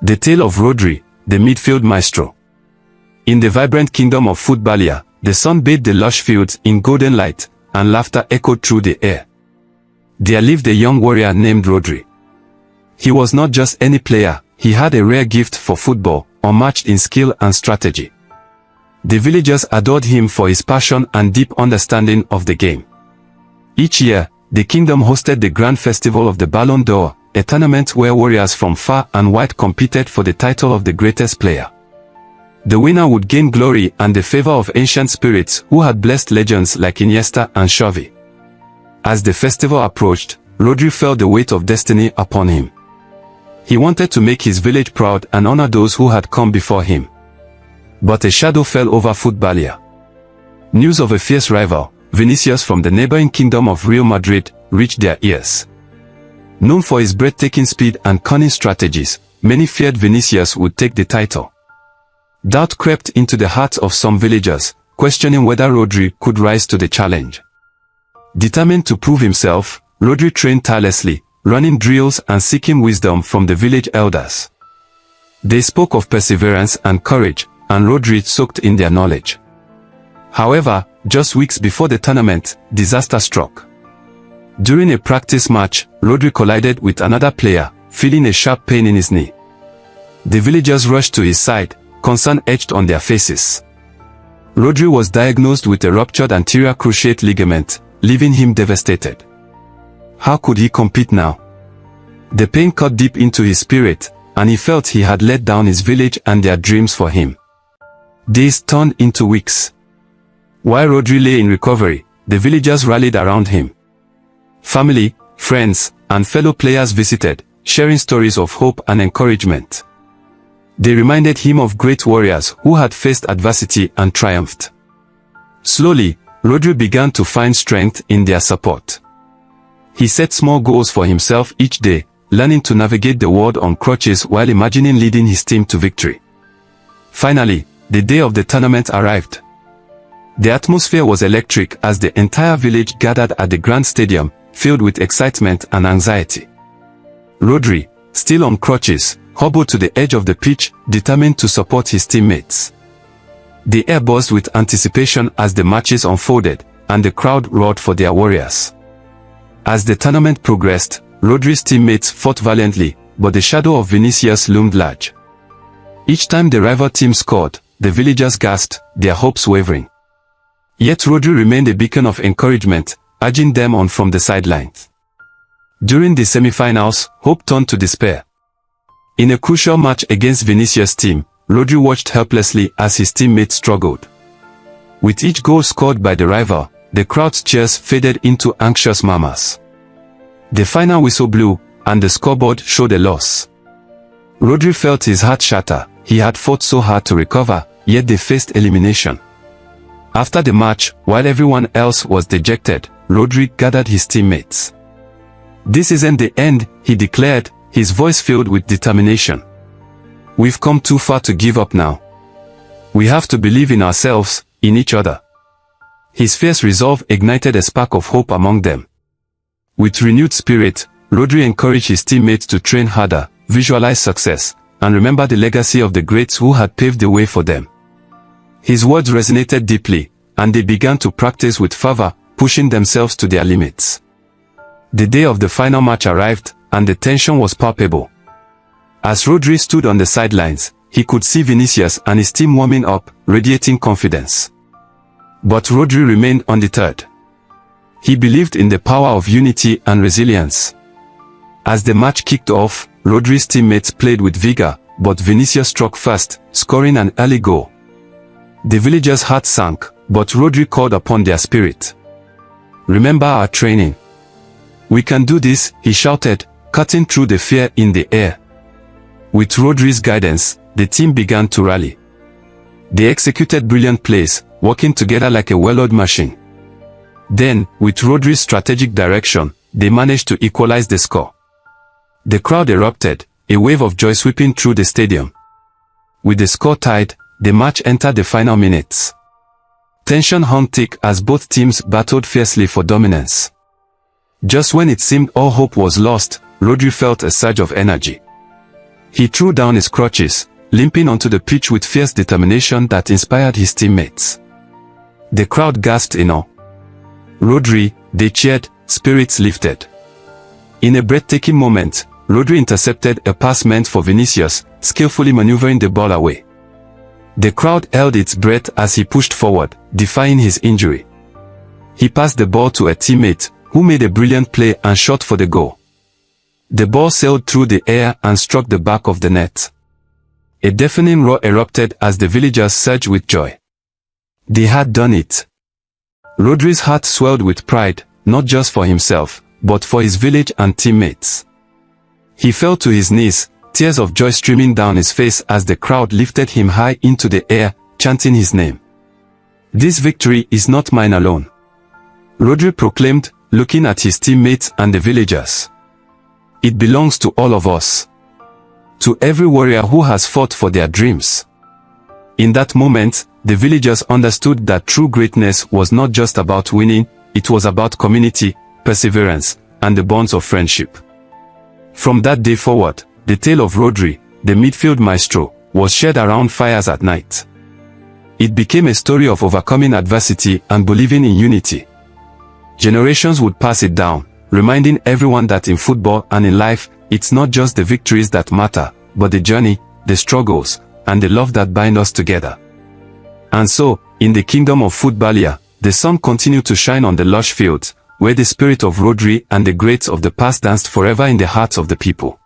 The tale of Rodri, the midfield maestro. In the vibrant kingdom of Footballia, the sun bathed the lush fields in golden light, and laughter echoed through the air. There lived a young warrior named Rodri. He was not just any player, he had a rare gift for football, unmatched in skill and strategy. The villagers adored him for his passion and deep understanding of the game. Each year, the kingdom hosted the grand festival of the Ballon d'Or, a tournament where warriors from far and wide competed for the title of the greatest player. The winner would gain glory and the favor of ancient spirits who had blessed legends like Iniesta and Xavi. As the festival approached, Rodri felt the weight of destiny upon him. He wanted to make his village proud and honor those who had come before him. But a shadow fell over Footballia. News of a fierce rival, Vinicius from the neighboring kingdom of Real Madrid, reached their ears. Known for his breathtaking speed and cunning strategies, many feared Vinicius would take the title. Doubt crept into the hearts of some villagers, questioning whether Rodri could rise to the challenge. Determined to prove himself, Rodri trained tirelessly, running drills and seeking wisdom from the village elders. They spoke of perseverance and courage, and Rodri soaked in their knowledge. However, just weeks before the tournament, disaster struck. During a practice match, Rodri collided with another player, feeling a sharp pain in his knee. The villagers rushed to his side, concern etched on their faces. Rodri was diagnosed with a ruptured anterior cruciate ligament, leaving him devastated. How could he compete now? The pain cut deep into his spirit, and he felt he had let down his village and their dreams for him. Days turned into weeks. While Rodri lay in recovery, the villagers rallied around him. Family, friends, and fellow players visited, sharing stories of hope and encouragement. They reminded him of great warriors who had faced adversity and triumphed. Slowly, Rodri began to find strength in their support. He set small goals for himself each day, learning to navigate the world on crutches while imagining leading his team to victory. Finally, the day of the tournament arrived. The atmosphere was electric as the entire village gathered at the grand stadium, filled with excitement and anxiety. Rodri, still on crutches, hobbled to the edge of the pitch, determined to support his teammates. The air buzzed with anticipation as the matches unfolded, and the crowd roared for their warriors. As the tournament progressed, Rodri's teammates fought valiantly, but the shadow of Vinicius loomed large. Each time the rival team scored, the villagers gasped, their hopes wavering. Yet Rodri remained a beacon of encouragement, urging them on from the sidelines. During the semi-finals, hope turned to despair. In a crucial match against Vinicius' team, Rodri watched helplessly as his teammates struggled. With each goal scored by the rival, the crowd's cheers faded into anxious murmurs. The final whistle blew, and the scoreboard showed a loss. Rodri felt his heart shatter. He had fought so hard to recover, yet they faced elimination. After the match, while everyone else was dejected, Rodri gathered his teammates. "This isn't the end," he declared, his voice filled with determination. "We've come too far to give up now. We have to believe in ourselves, in each other." His fierce resolve ignited a spark of hope among them. With renewed spirit, Rodri encouraged his teammates to train harder, visualize success, and remember the legacy of the greats who had paved the way for them. His words resonated deeply, and they began to practice with fervor, pushing themselves to their limits. The day of the final match arrived, and the tension was palpable. As Rodri stood on the sidelines, he could see Vinicius and his team warming up, radiating confidence. But Rodri remained undeterred. He believed in the power of unity and resilience. As the match kicked off, Rodri's teammates played with vigor, but Vinicius struck first, scoring an early goal. The villagers' hearts sank, but Rodri called upon their spirit. "Remember our training. We can do this," he shouted, cutting through the fear in the air. With Rodri's guidance, the team began to rally. They executed brilliant plays, working together like a well-oiled machine. Then, with Rodri's strategic direction, they managed to equalize the score. The crowd erupted, a wave of joy sweeping through the stadium. With the score tied, the match entered the final minutes. Tension hung thick as both teams battled fiercely for dominance. Just when it seemed all hope was lost, Rodri felt a surge of energy. He threw down his crutches, limping onto the pitch with fierce determination that inspired his teammates. The crowd gasped in awe. Rodri, they cheered, spirits lifted. In a breathtaking moment, Rodri intercepted a pass meant for Vinicius, skillfully maneuvering the ball away. The crowd held its breath as he pushed forward, defying his injury. He passed the ball to a teammate, who made a brilliant play and shot for the goal. The ball sailed through the air and struck the back of the net. A deafening roar erupted as the villagers surged with joy. They had done it. Rodri's heart swelled with pride, not just for himself, but for his village and teammates. He fell to his knees, tears of joy streaming down his face as the crowd lifted him high into the air, chanting his name. "This victory is not mine alone," Rodri proclaimed, looking at his teammates and the villagers. "It belongs to all of us. To every warrior who has fought for their dreams." In that moment, the villagers understood that true greatness was not just about winning, it was about community, perseverance, and the bonds of friendship. From that day forward, the tale of Rodri, the midfield maestro, was shared around fires at night. It became a story of overcoming adversity and believing in unity. Generations would pass it down, reminding everyone that in football and in life, it's not just the victories that matter, but the journey, the struggles, and the love that bind us together. And so, in the kingdom of Footballia, the sun continued to shine on the lush fields, where the spirit of Rodri and the greats of the past danced forever in the hearts of the people.